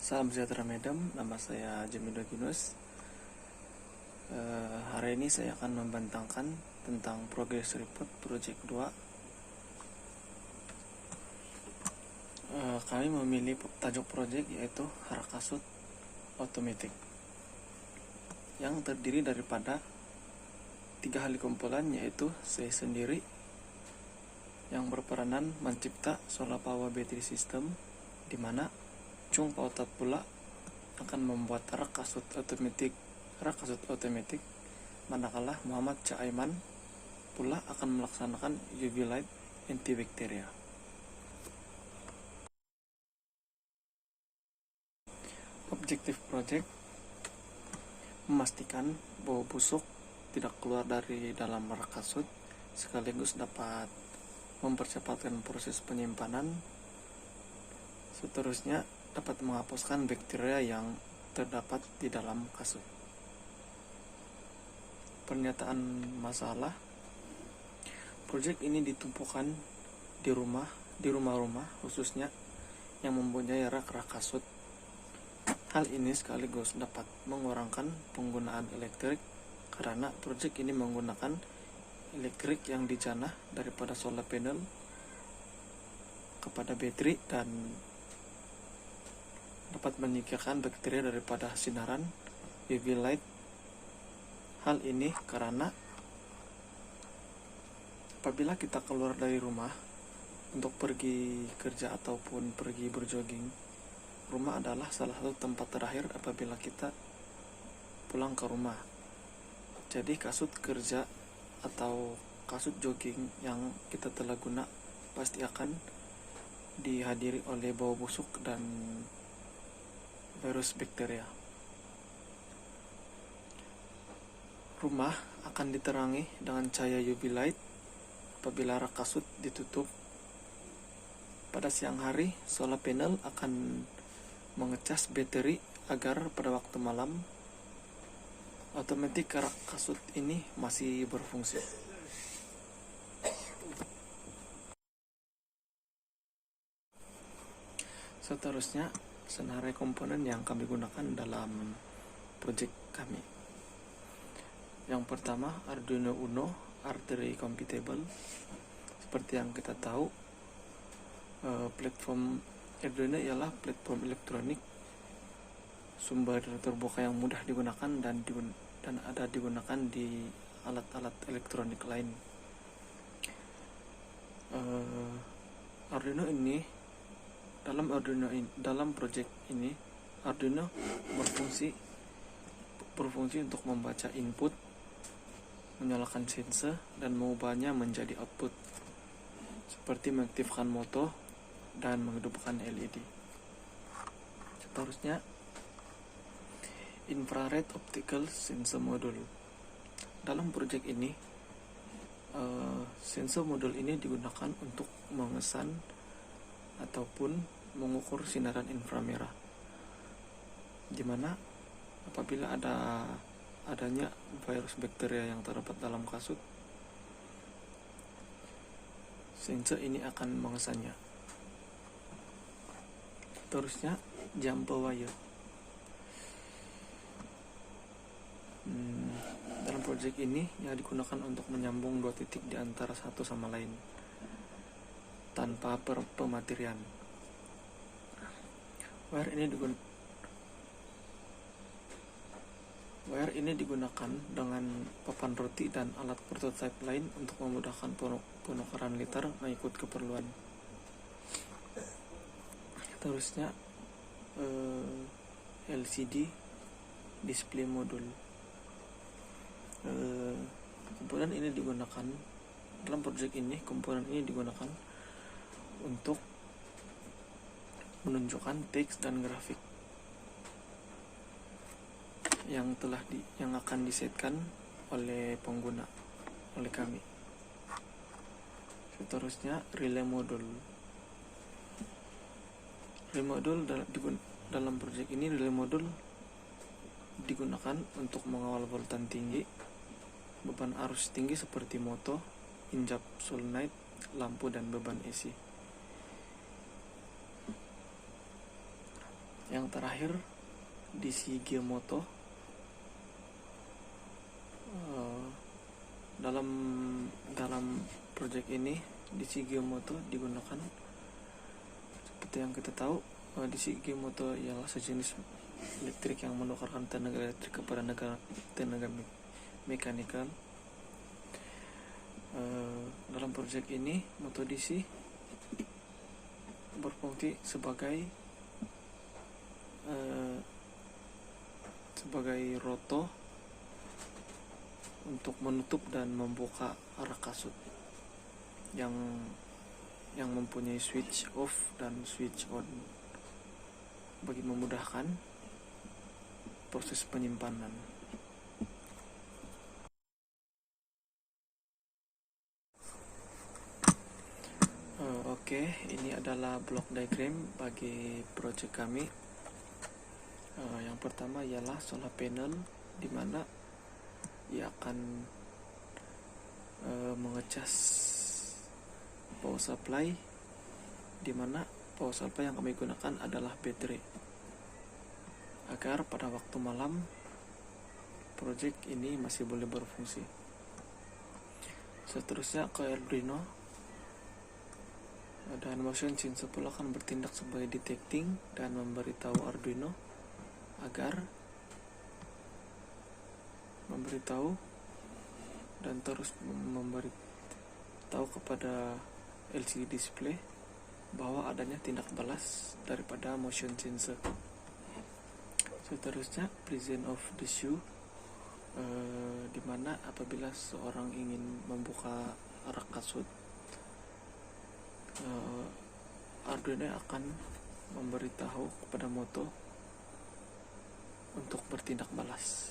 Salam sejahtera Medam, nama saya Jamilu Ginus. Hari ini saya akan membentangkan tentang progress report project 2. Kami memilih tajuk project yaitu Harakasut Automatic yang terdiri daripada 3 hal kumpulan, yaitu saya sendiri yang berperanan mencipta solar power battery system, di mana Chung Pautat pula akan membuat rak kasut otomatik, manakala Muhammad Caiman pula akan melaksanakan UV light antibacteria. Objektif project memastikan bau busuk tidak keluar dari dalam rak kasut, sekaligus dapat mempercepatkan proses penyimpanan. Seterusnya dapat menghapuskan bakteria yang terdapat di dalam kasut. Pernyataan masalah, proyek ini ditumpukan di rumah-rumah khususnya yang mempunyai rak-rak kasut. Hal ini sekaligus dapat mengurangkan penggunaan listrik karena proyek ini menggunakan listrik yang dijanah daripada solar panel kepada baterai dan dapat menyingkirkan bakteri daripada sinaran UV light. Hal ini karena apabila kita keluar dari rumah untuk pergi kerja ataupun pergi berjogging, rumah adalah salah satu tempat terakhir apabila kita pulang ke rumah. Jadi kasut kerja atau kasut jogging yang kita telah guna pasti akan dihadiri oleh bau busuk dan virus bakteria. Rumah akan diterangi dengan cahaya UV light apabila rak kasut ditutup. Pada siang hari, solar panel akan mengecas baterai agar pada waktu malam otomatis rak kasut ini masih berfungsi. Seterusnya, senarai komponen yang kami gunakan dalam proyek kami. Yang pertama, Arduino Uno Artery Compatible. Seperti yang kita tahu, platform Arduino ialah platform elektronik sumber terbuka yang mudah digunakan dan ada digunakan di alat-alat elektronik lain. Arduino ini dalam proyek ini Arduino berfungsi untuk membaca input, menyalakan sensor dan mengubahnya menjadi output, seperti mengaktifkan motor dan menghidupkan LED. Seterusnya, infrared optical sensor module. Dalam proyek ini sensor modul ini digunakan untuk mengesan ataupun mengukur sinaran inframerah, di mana apabila adanya virus bakteria yang terdapat dalam kasut, sensor ini akan mengesannya. Terusnya, jumper wire. Dalam proyek ini yang digunakan untuk menyambung dua titik di antara satu sama lain tanpa pematerian. Wire ini digunakan dengan papan roti dan alat prototipe lain untuk memudahkan penukaran liter mengikut keperluan. Terusnya, LCD display module. Komponen ini digunakan dalam proyek ini. Komponen ini digunakan untuk menunjukkan teks dan grafik yang akan disetkan oleh pengguna, oleh kami. Seterusnya, relay module. Dalam proyek ini relay module digunakan untuk mengawal voltan tinggi, beban arus tinggi seperti motor, injak solenoid, lampu dan beban AC. Yang terakhir DC Geomoto. Dalam project ini DC Geomoto digunakan seperti yang kita tahu. DC Geomoto ialah sejenis listrik yang menukarkan tenaga elektrik kepada tenaga mekanikal. Dalam proyek ini motor DC berfungsi sebagai roto untuk menutup dan membuka arah kasut yang mempunyai switch off dan switch on bagi memudahkan proses penyimpanan. Oke, ini adalah block diagram bagi project kami. Yang pertama ialah solar panel, di mana ia akan mengecas power supply, di mana power supply yang kami gunakan adalah baterai, agar pada waktu malam project ini masih boleh berfungsi. Seterusnya ke Arduino, dan motion sensor pula akan bertindak sebagai detecting dan memberitahu Arduino agar memberitahu dan terus memberitahu kepada LCD display bahwa adanya tindak balas daripada motion sensor. Seterusnya presence of the shoe, di mana apabila seorang ingin membuka rak kasut, Arduino akan memberitahu kepada motor untuk bertindak balas.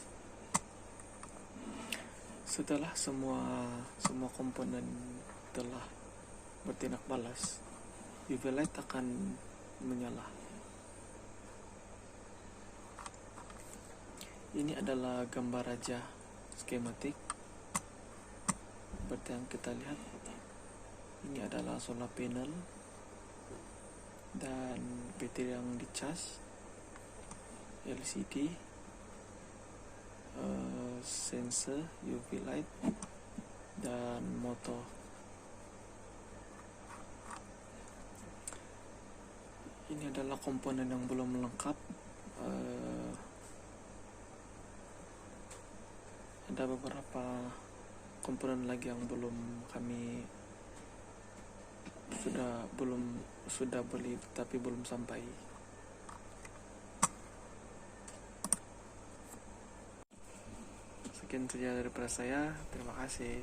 Setelah semua komponen telah bertindak balas, UV light akan menyala. Ini adalah gambar raja skematik seperti yang kita lihat. Ini adalah solar panel dan baterai yang dicas, LCD, sensor, UV light, dan motor. Ini adalah komponen yang belum lengkap. Ada beberapa komponen lagi yang kami sudah beli tapi belum sampai. Sekian saja daripada saya. Terima kasih.